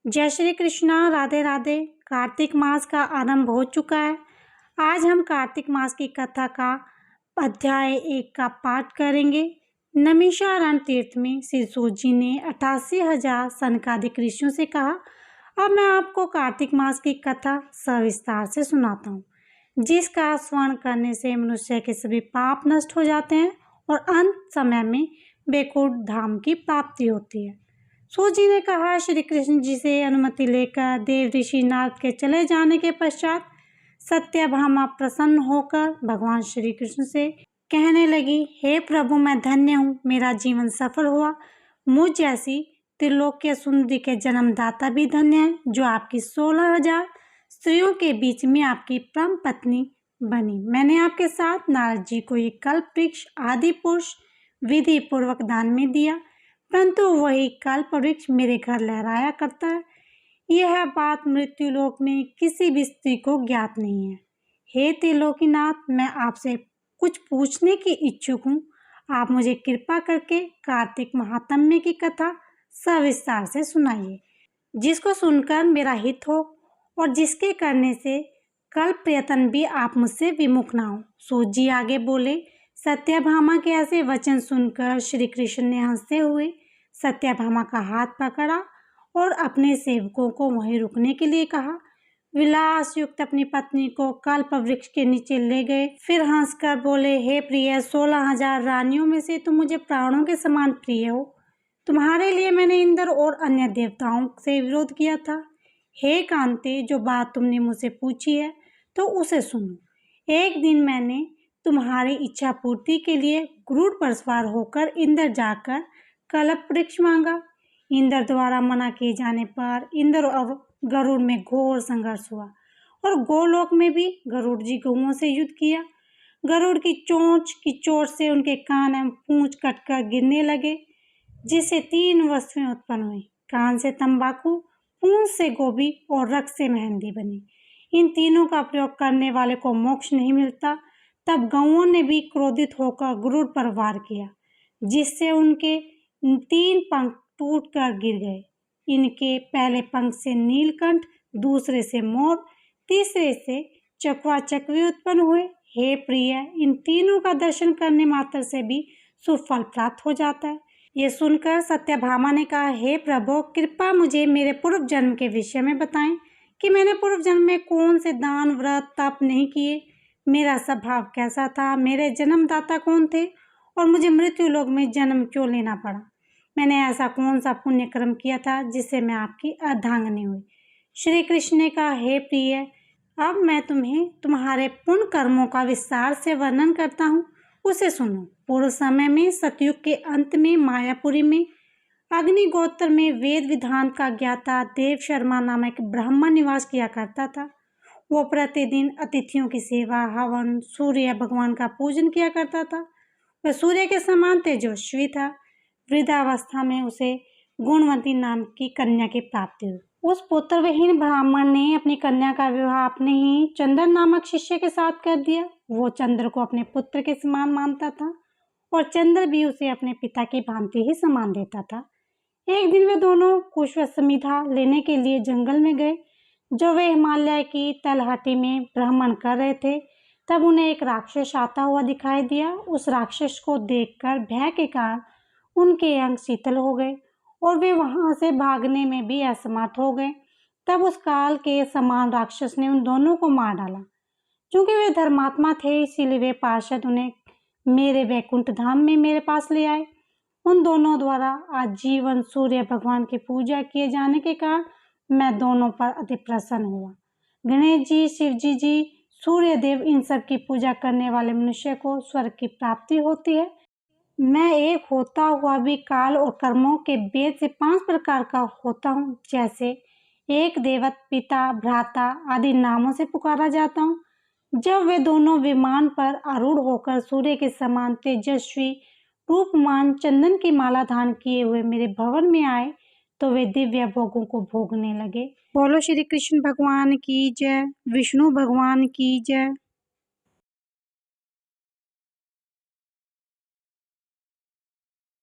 जय श्री कृष्णा, राधे राधे। कार्तिक मास का आरंभ हो चुका है। आज हम कार्तिक मास की कथा का अध्याय 1 का पाठ करेंगे। नैमिषारण्य तीर्थ में श्री सूत जी ने 88,000 सनकादिक ऋषियों से कहा, अब मैं आपको कार्तिक मास की कथा सविस्तार से सुनाता हूँ, जिसका स्मरण करने से मनुष्य के सभी पाप नष्ट हो जाते हैं और अंत समय में वैकुंठ धाम की प्राप्ति होती है। सूत जी ने कहा, श्री कृष्ण जी से अनुमति लेकर देव ऋषि नारद के चले जाने के पश्चात सत्यभामा प्रसन्न होकर भगवान श्री कृष्ण से कहने लगी, हे प्रभु, मैं धन्य हूँ, मेरा जीवन सफल हुआ। मुझ जैसी त्रिलोक्य सुंदरी के जन्मदाता भी धन्य है, जो आपकी 16,000 स्त्रियों के बीच में आपकी परम पत्नी बनी। मैंने आपके साथ नारद जी को ये कल्प वृक्ष आदि पुरुष विधि पूर्वक दान में दिया, परंतु वही कल्प वृक्ष मेरे घर लहराया करता है। यह बात मृत्युलोक में किसी भी स्त्री को ज्ञात नहीं है। हे त्रिलोकीनाथ, मैं आपसे कुछ पूछने की इच्छुक हूँ। आप मुझे कृपा करके कार्तिक महात्म्य की कथा सविस्तार से सुनाइए, जिसको सुनकर मेरा हित हो और जिसके करने से कल्प प्रयत्न भी आप मुझसे विमुख ना हो। सूत जी आगे बोले, सत्यभामा के ऐसे वचन सुनकर श्री कृष्ण ने हंसते हुए सत्यभामा का हाथ पकड़ा और अपने सेवकों को वहीं रुकने के लिए कहा। विलास युक्त अपनी पत्नी को कल्प वृक्ष के नीचे ले गए। फिर हंसकर बोले, हे प्रिय, 16,000 रानियों में से तुम मुझे प्राणों के समान प्रिय हो। तुम्हारे लिए मैंने इंद्र और अन्य देवताओं से विरोध किया था। हे कांते, जो बात तुमने मुझसे पूछी है तो उसे सुनो। एक दिन मैंने तुम्हारी इच्छा पूर्ति के लिए गरुड़ पर सवार होकर इंद्र जाकर कल्प वृक्ष मांगा। इंद्र द्वारा मना किए जाने पर इंद्र और गरुड़ में घोर संघर्ष हुआ और गोलोक में भी गरुड़ जी गौओं से युद्ध किया। गरुड़ की चोंच की चोट से उनके कान एवं पूंछ कटकर गिरने लगे, जिससे 3 वस्तुएं उत्पन्न हुई। कान से तंबाकू, पूंछ से गोभी और रक्त से मेहंदी बनी। इन तीनों का प्रयोग करने वाले को मोक्ष नहीं मिलता। तब गौओं ने भी क्रोधित होकर गरुड़ पर वार किया, जिससे उनके 3 पंख टूटकर गिर गए। इनके पहले पंख से नीलकंठ, दूसरे से मोर, तीसरे से चकवा चकवी उत्पन्न हुए। हे प्रिय, इन तीनों का दर्शन करने मात्र से भी सुफल प्राप्त हो जाता है। ये सुनकर सत्यभामा ने कहा, हे प्रभु, कृपा मुझे मेरे पूर्व जन्म के विषय में बताएं कि मैंने पूर्व जन्म में कौन से दान व्रत तप नहीं किए, मेरा स्वभाव कैसा था, मेरे जन्मदाता कौन थे और मुझे मृत्यु लोक में जन्म क्यों लेना पड़ा। मैंने ऐसा कौन सा पुण्य कर्म किया था जिससे मैं आपकी अर्धांगिनी हुई। श्री कृष्ण ने कहा, हे प्रिय, अब मैं तुम्हें तुम्हारे पुण्य कर्मों का विस्तार से वर्णन करता हूँ, उसे सुनो। पूर्व समय में सतयुग के अंत में मायापुरी में अग्निगोत्र में वेद विधान का ज्ञाता देव शर्मा नामक ब्राह्मण निवास किया करता था। वो प्रतिदिन अतिथियों की सेवा, हवन, सूर्य भगवान का पूजन किया करता था। वह सूर्य के समान तेजस्वी था। वृद्धावस्था में उसे गुणवती नाम की कन्या की प्राप्ति हुई। उस पुत्रविहीन ब्राह्मण ने अपनी कन्या का विवाह अपने ही चंद्र नामक शिष्य के साथ कर दिया। वो चंद्र को अपने पुत्र के समान मानता था और चंद्र भी उसे अपने पिता की भांति ही सम्मान देता था। एक दिन वे दोनों कुश समिधा लेने के लिए जंगल में गए। जब वे हिमालय की तलहटी में भ्रमण कर रहे थे, तब उन्हें एक राक्षस आता हुआ दिखाई दिया। उस राक्षस को देखकर भय के कारण उनके अंग शीतल हो गए और वे वहां से भागने में भी असमर्थ हो गए। तब उस काल के समान राक्षस ने उन दोनों को मार डाला। क्योंकि वे धर्मात्मा थे, इसीलिए वे पार्षद उन्हें मेरे वैकुंठ धाम में मेरे पास ले आए। उन दोनों द्वारा आजीवन सूर्य भगवान की पूजा किए जाने के कारण मैं दोनों पर अति प्रसन्न हुआ। गणेश जी, शिव जी, सूर्य देव, इन सब की पूजा करने वाले मनुष्य को स्वर्ग की प्राप्ति होती है। मैं एक होता हुआ भी काल और कर्मों के भेद से 5 प्रकार का होता हूँ। जैसे एक देवत, पिता, भ्राता आदि नामों से पुकारा जाता हूँ। जब वे दोनों विमान पर आरूढ़ होकर सूर्य के समान तेजस्वी रूपमान चंदन की माला धारण किए हुए मेरे भवन में आए, तो वे दिव्य भोगों को भोगने लगे। बोलो श्री कृष्ण भगवान की जय, विष्णु भगवान की जय।